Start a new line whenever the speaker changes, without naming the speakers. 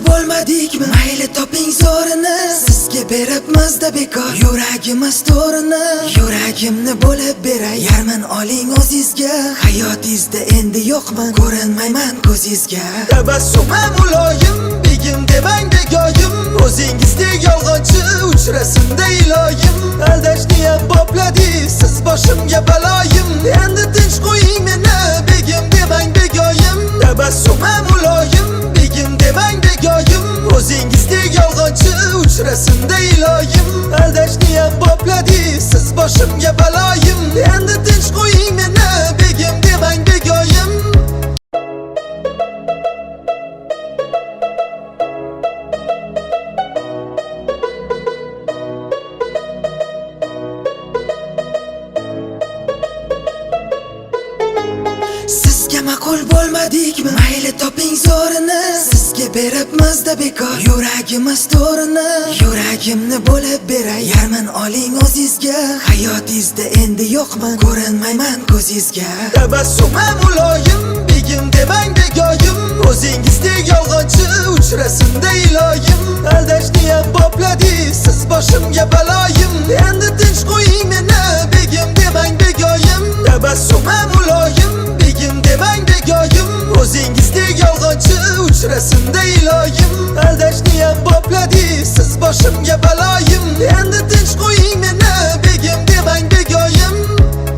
bo'lmadikmi? Mayli toping zo'rini, sizga beribmiz-da bekor yuragimiz to'rini. Yuragimni bo'lib beray, yarmin oling o'zingizga. Hayotingizda endi yo'qman, ko'rinmayman ko'zingizga. Tabassumim muloyim, begim demang begoyim. O'zingizdek yolg'onchi uchrasinda iloyim. Aldashni ham bopladingiz, siz boshimga baloyim. Endi tinch qo'ying meni, begim demang begoyim. Tabassumim muloyim, begim demang begoyim. O'zingizdek yolg'onchi uchrasinda iloyim. Aldashni ham bopladingiz, siz boshimga baloyim. Endi tinch qo'ying meni, begim demang begoyim. Sizga ma'qul bo'lmadikmi? Mayli toping zo'rini, sizga beribmiz-da bekor yuragimiz to'rini. Yuragimni bo'lib beray, yarmin oling o'zingizga. Hayotingizda endi yo'qman, ko'rinmayman ko'zingizga. Tabassumim muloyim, begim demang begoyim. O'zingizdek yolg'onchi uchrasinda iloyim. Aldashni ham bopladingiz, siz boshimga baloyim. Endi tinch qo'ying meni, begim demang begoyim. Tabassumim muloyim, begim demang begoyim. O'zingizdek yolg'onchi uchrasinda iloyim. Aldashni ham bopladingiz, siz boshimga